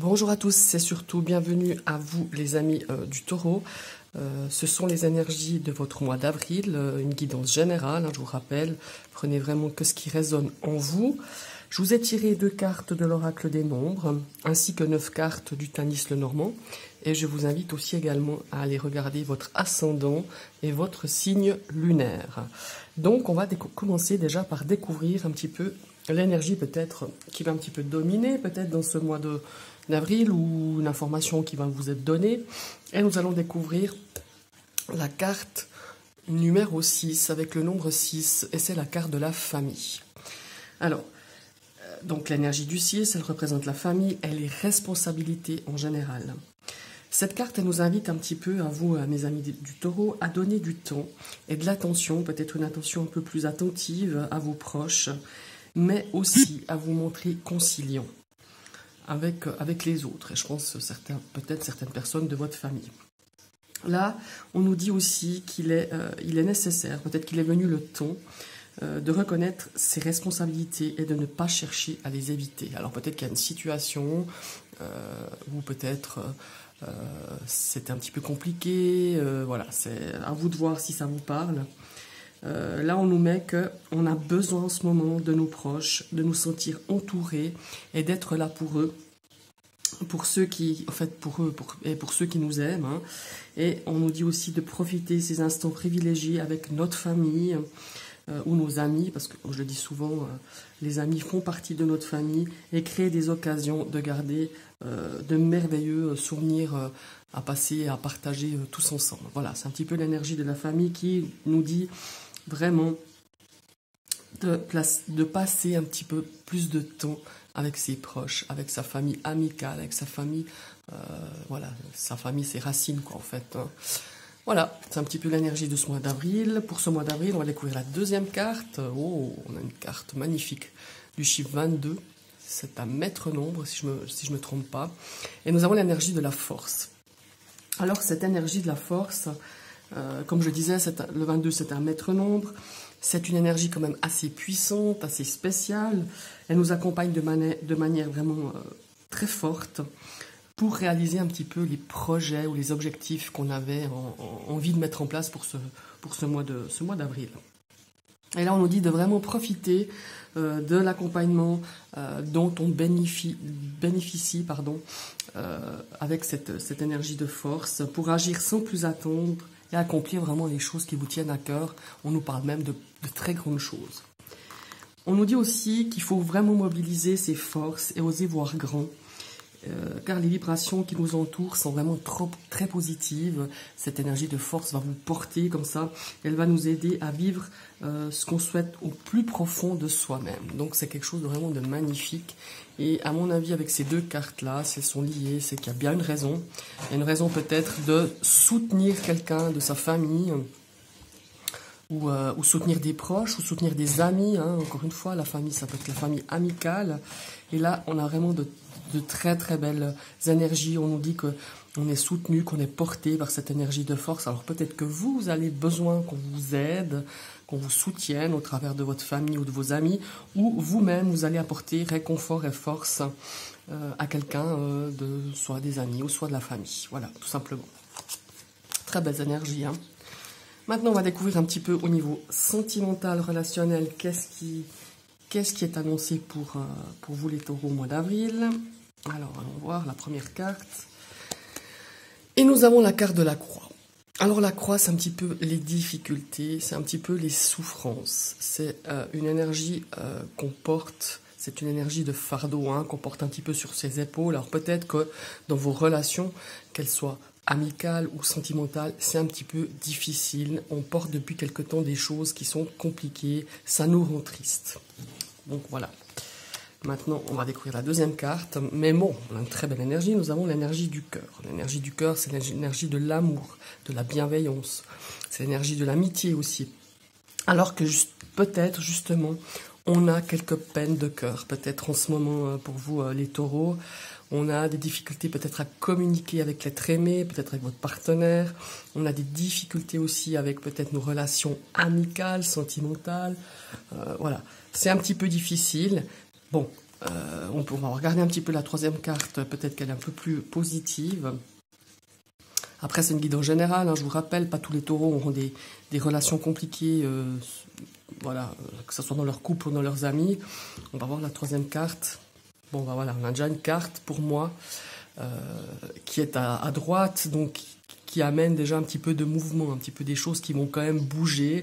Bonjour à tous, c'est surtout bienvenue à vous les amis du Taureau. Ce sont les énergies de votre mois d'avril, une guidance générale, je vous rappelle. Prenez vraiment que ce qui résonne en vous. Je vous ai tiré 2 cartes de l'oracle des nombres, ainsi que 9 cartes du Tanis le Normand. Et je vous invite aussi également à aller regarder votre ascendant et votre signe lunaire. Donc on va commencer déjà par découvrir un petit peu l'énergie peut-être qui va un petit peu dominer, peut-être dans ce mois d'avril, ou une information qui va vous être donnée. Et nous allons découvrir la carte numéro 6 avec le nombre 6, et c'est la carte de la famille. Alors, donc l'énergie du 6, elle représente la famille et les responsabilités en général. Cette carte, elle nous invite un petit peu, à vous, mes amis du Taureau, à donner du temps et de l'attention, peut-être une attention un peu plus attentive à vos proches, mais aussi à vous montrer conciliant avec les autres, et je pense peut-être certaines personnes de votre famille. Là, on nous dit aussi qu'il est nécessaire, peut-être qu'il est venu le temps de reconnaître ses responsabilités et de ne pas chercher à les éviter. Alors peut-être qu'il y a une situation où peut-être c'est un petit peu compliqué, voilà, c'est à vous de voir si ça vous parle. Là, on nous met qu'on a besoin en ce moment de nos proches, de nous sentir entourés et d'être là pour eux, pour ceux qui, en fait, et pour ceux qui nous aiment. Hein. Et on nous dit aussi de profiter ces instants privilégiés avec notre famille ou nos amis, parce que, comme je le dis souvent, les amis font partie de notre famille, et créer des occasions de garder de merveilleux souvenirs à passer, à partager tous ensemble. Voilà, c'est un petit peu l'énergie de la famille qui nous dit vraiment de passer un petit peu plus de temps avec ses proches, avec sa famille amicale, avec sa famille, voilà, sa famille, ses racines, quoi, en fait. Hein. Voilà, c'est un petit peu l'énergie de ce mois d'avril. Pour ce mois d'avril, on va découvrir la deuxième carte. Oh, on a une carte magnifique du chiffre 22. C'est un maître nombre, si je me trompe pas. Et nous avons l'énergie de la force. Alors, cette énergie de la force, comme je disais, le 22, c'est un maître nombre. C'est une énergie quand même assez puissante, assez spéciale. Elle nous accompagne de manière vraiment très forte pour réaliser un petit peu les projets ou les objectifs qu'on avait envie de mettre en place pour ce mois d'avril. Et là, on nous dit de vraiment profiter de l'accompagnement dont on bénéficie avec cette énergie de force pour agir sans plus attendre et accomplir vraiment les choses qui vous tiennent à cœur. On nous parle même de très grandes choses. On nous dit aussi qu'il faut vraiment mobiliser ses forces et oser voir grand. Car les vibrations qui nous entourent sont vraiment très positives. Cette énergie de force va vous porter comme ça. Elle va nous aider à vivre ce qu'on souhaite au plus profond de soi-même. Donc c'est quelque chose de vraiment de magnifique. Et à mon avis, avec ces 2 cartes-là, si elles sont liées, c'est qu'il y a bien une raison. Il y a une raison peut-être de soutenir quelqu'un de sa famille, ou soutenir des proches, ou soutenir des amis. Hein. Encore une fois, la famille, ça peut être la famille amicale. Et là, on a vraiment de très très belles énergies. On nous dit qu'on est soutenu, qu'on est porté par cette énergie de force. Alors peut-être que vous avez besoin qu'on vous aide, qu'on vous soutienne au travers de votre famille ou de vos amis, ou vous-même, vous allez apporter réconfort et force à quelqu'un, soit des amis ou soit de la famille. Voilà, tout simplement. Très belles énergies. Hein. Maintenant, on va découvrir un petit peu au niveau sentimental, relationnel, qu'est-ce qui est annoncé pour vous les taureaux au mois d'avril. Alors, allons voir la première carte. Et nous avons la carte de la croix. Alors, la croix, c'est un petit peu les difficultés, c'est un petit peu les souffrances. C'est une énergie qu'on porte, c'est une énergie de fardeau qu'on porte un petit peu sur ses épaules. Alors, peut-être que dans vos relations, qu'elles soient amicales ou sentimentales, c'est un petit peu difficile. On porte depuis quelque temps des choses qui sont compliquées, ça nous rend tristes. Donc voilà. Maintenant, on va découvrir la deuxième carte. Mais bon, on a une très belle énergie. Nous avons l'énergie du cœur. L'énergie du cœur, c'est l'énergie de l'amour, de la bienveillance. C'est l'énergie de l'amitié aussi. Alors que peut-être, justement, on a quelques peines de cœur. Peut-être en ce moment, pour vous, les taureaux, on a des difficultés peut-être à communiquer avec l'être aimé, peut-être avec votre partenaire. On a des difficultés aussi avec peut-être nos relations amicales, sentimentales. Voilà, c'est un petit peu difficile. Bon, On va regarder un petit peu la troisième carte, peut-être qu'elle est un peu plus positive. Après, c'est une guide en général, hein, je vous rappelle, pas tous les taureaux auront des relations compliquées, voilà, que ce soit dans leur couple ou dans leurs amis. On va voir la troisième carte. Bon, bah voilà, on a déjà une carte pour moi qui est à droite, donc qui amène déjà un petit peu de mouvement, un petit peu des choses qui vont quand même bouger.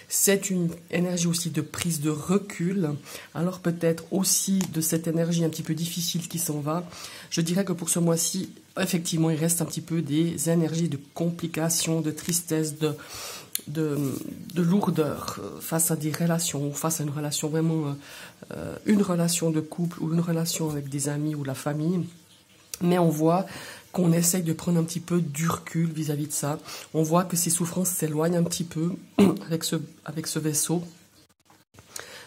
C'est une énergie aussi de prise de recul, alors peut-être aussi de cette énergie un petit peu difficile qui s'en va. Je dirais que pour ce mois-ci, effectivement, il reste un petit peu des énergies de complications, de tristesse, de lourdeur face à des relations, face à une relation vraiment, une relation de couple ou une relation avec des amis ou la famille. Mais on voit qu'on essaye de prendre un petit peu du recul vis-à-vis de ça. On voit que ces souffrances s'éloignent un petit peu avec ce vaisseau.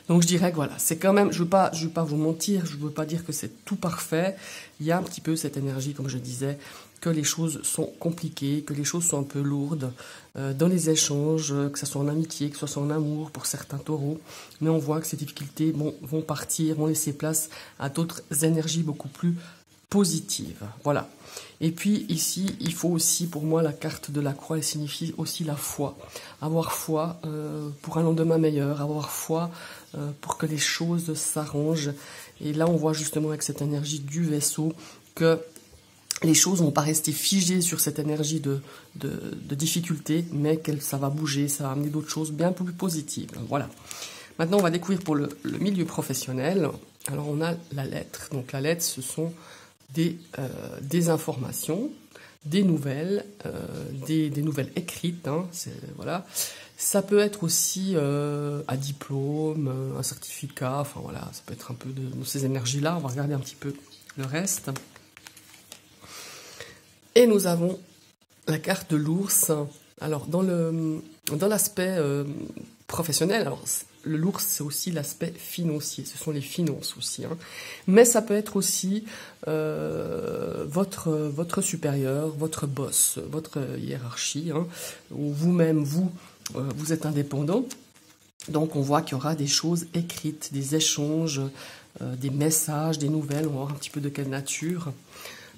Donc je dirais que voilà, c'est quand même, je veux pas vous mentir, je veux pas dire que c'est tout parfait. Il y a un petit peu cette énergie, comme je disais, que les choses sont compliquées, que les choses sont un peu lourdes dans les échanges, que ce soit en amitié, que ce soit en amour pour certains taureaux. Mais on voit que ces difficultés vont partir, vont laisser place à d'autres énergies beaucoup plus positive. Voilà. Et puis ici, il faut aussi, pour moi, la carte de la croix, elle signifie aussi la foi. Avoir foi pour un lendemain meilleur, avoir foi pour que les choses s'arrangent. Et là, on voit justement avec cette énergie du vaisseau que les choses vont pas rester figées sur cette énergie de difficulté, mais que ça va bouger, ça va amener d'autres choses bien plus positives. Voilà. Maintenant, on va découvrir pour le milieu professionnel. Alors, on a la lettre. Donc, la lettre, ce sont des informations, des nouvelles, des nouvelles écrites, hein, voilà. Ça peut être aussi un diplôme, un certificat, enfin voilà, ça peut être un peu de ces énergies-là. On va regarder un petit peu le reste. Et nous avons la carte de l'ours. Alors, dans l'aspect professionnel, alors l'ours, c'est aussi l'aspect financier, ce sont les finances aussi. Hein. Mais ça peut être aussi votre supérieur, votre boss, votre hiérarchie, hein, ou vous-même, vous êtes indépendant. Donc on voit qu'il y aura des choses écrites, des échanges, des messages, des nouvelles, on va voir un petit peu de quelle nature.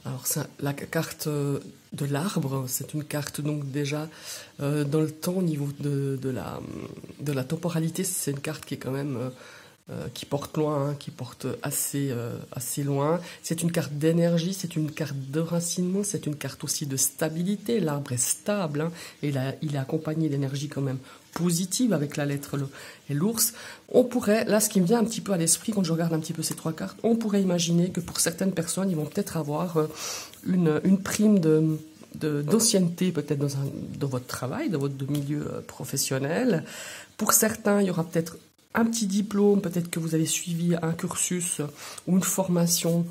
Alors la carte de l'arbre, c'est une carte donc déjà dans le temps au niveau de la temporalité, c'est une carte qui est quand même qui porte loin, hein, qui porte assez loin. C'est une carte d'énergie, c'est une carte de racinement, c'est une carte aussi de stabilité. L'arbre est stable, hein, et il est accompagné d'énergie quand même positive avec la lettre et l'ours. On pourrait, là ce qui me vient un petit peu à l'esprit quand je regarde un petit peu ces trois cartes, on pourrait imaginer que pour certaines personnes, ils vont peut-être avoir une prime d'ancienneté peut-être dans votre travail, dans votre milieu professionnel. Pour certains, il y aura peut-être un petit diplôme, peut-être que vous avez suivi un cursus ou une formation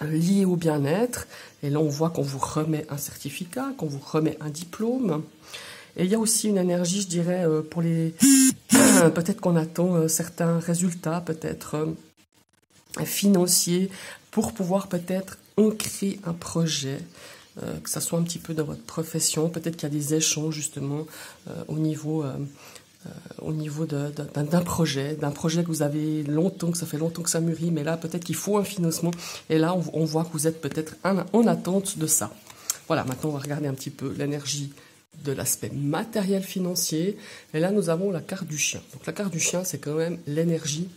liée au bien-être. Et là, on voit qu'on vous remet un certificat, qu'on vous remet un diplôme. Et il y a aussi une énergie, je dirais, pour les... peut-être qu'on attend certains résultats, peut-être financiers, pour pouvoir peut-être ancrer un projet, que ça soit un petit peu dans votre profession. Peut-être qu'il y a des échanges, justement, au niveau d'un projet que vous avez longtemps, que ça fait longtemps que ça mûrit, mais là, peut-être qu'il faut un financement. Et là, on voit que vous êtes peut-être en attente de ça. Voilà, maintenant, on va regarder un petit peu l'énergie de l'aspect matériel financier. Et là, nous avons la carte du chien. Donc, la carte du chien, c'est quand même l'énergie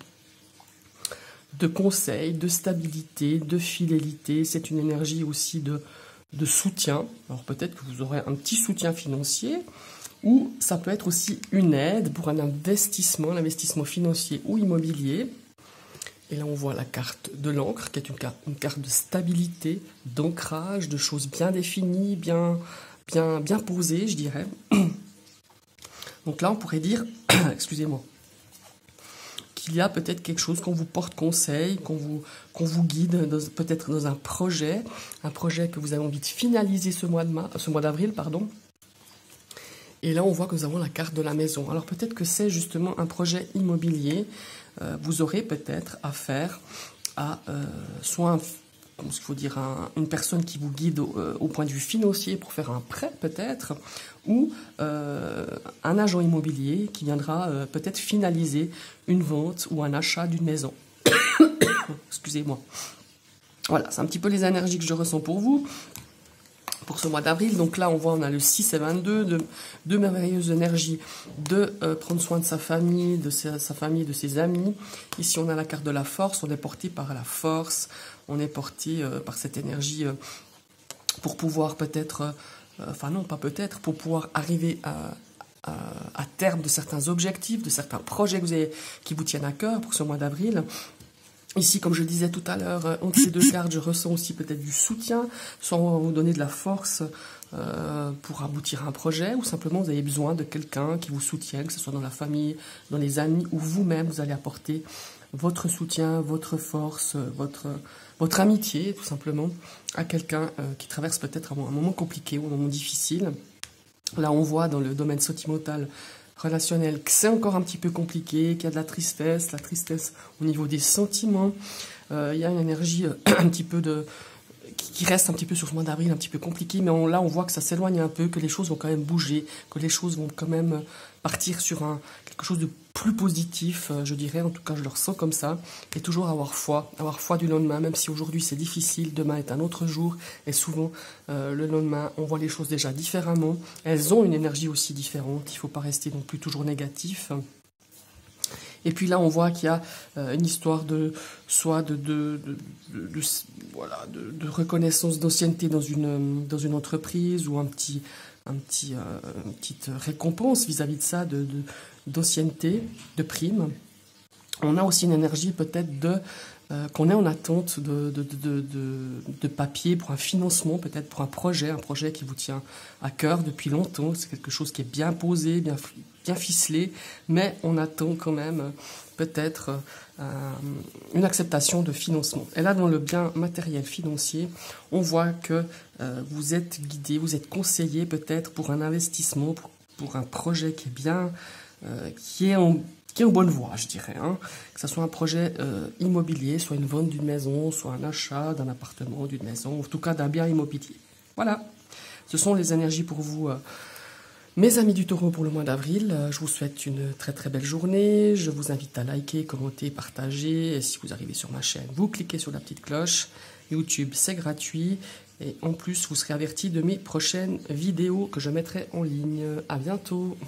de conseil, de stabilité, de fidélité. C'est une énergie aussi de soutien. Alors, peut-être que vous aurez un petit soutien financier, ou ça peut être aussi une aide pour un l'investissement financier ou immobilier. Et là, on voit la carte de l'encre, qui est une carte de stabilité, d'ancrage, de choses bien définies, bien posées, je dirais. Donc là, on pourrait dire, excusez-moi, qu'il y a peut-être quelque chose qu'on vous porte conseil, qu'on vous guide, peut-être dans un projet que vous avez envie de finaliser ce mois d'avril, pardon. Et là, on voit que nous avons la carte de la maison. Alors peut-être que c'est justement un projet immobilier. Vous aurez peut-être affaire à soit une personne qui vous guide au point de vue financier pour faire un prêt peut-être, ou un agent immobilier qui viendra peut-être finaliser une vente ou un achat d'une maison. Excusez-moi. Voilà, c'est un petit peu les énergies que je ressens pour vous, pour ce mois d'avril. Donc là, on voit, on a le 6 et 22, deux merveilleuses énergies de prendre soin de sa famille, de sa famille, de ses amis. Ici, on a la carte de la force, on est porté par la force, on est porté par cette énergie pour pouvoir peut-être, enfin non, pas peut-être, pour pouvoir arriver à terme de certains objectifs, de certains projets qui vous tiennent à cœur pour ce mois d'avril. Ici, comme je le disais tout à l'heure, entre ces deux cartes, je ressens aussi peut-être du soutien, soit on va vous donner de la force pour aboutir à un projet, ou simplement vous avez besoin de quelqu'un qui vous soutienne, que ce soit dans la famille, dans les amis, ou vous-même, vous allez apporter votre soutien, votre force, votre amitié, tout simplement, à quelqu'un qui traverse peut-être un moment compliqué ou un moment difficile. Là, on voit dans le domaine sentimental, relationnel, que c'est encore un petit peu compliqué, qu'il y a de la tristesse au niveau des sentiments. Il y a une énergie un petit peu qui reste un petit peu sur ce mois d'avril, un petit peu compliqué, mais là on voit que ça s'éloigne un peu, que les choses vont quand même bouger, que les choses vont quand même partir sur quelque chose de plus positif, je dirais, en tout cas je le ressens comme ça, et toujours avoir foi du lendemain, même si aujourd'hui c'est difficile, demain est un autre jour, et souvent le lendemain on voit les choses déjà différemment, elles ont une énergie aussi différente, il ne faut pas rester non plus toujours négatif. Et puis là, on voit qu'il y a une histoire de reconnaissance d'ancienneté dans une entreprise, ou une petite récompense vis-à-vis de ça, d'ancienneté, de prime. On a aussi une énergie peut-être qu'on est en attente de papier pour un financement, peut-être pour un projet qui vous tient à cœur depuis longtemps. C'est quelque chose qui est bien posé, bien ficelé, mais on attend quand même peut-être une acceptation de financement. Et là, dans le bien matériel financier, on voit que vous êtes guidé, vous êtes conseillé peut-être pour un investissement, pour un projet qui est bien, qui est en bonne voie, je dirais. Hein. Que ce soit un projet immobilier, soit une vente d'une maison, soit un achat d'un appartement, d'une maison, en tout cas d'un bien immobilier. Voilà, ce sont les énergies pour vous, mes amis du Taureau, pour le mois d'avril. Je vous souhaite une très très belle journée. Je vous invite à liker, commenter, partager. Et si vous arrivez sur ma chaîne, vous cliquez sur la petite cloche. YouTube, c'est gratuit. Et en plus, vous serez averti de mes prochaines vidéos que je mettrai en ligne. À bientôt.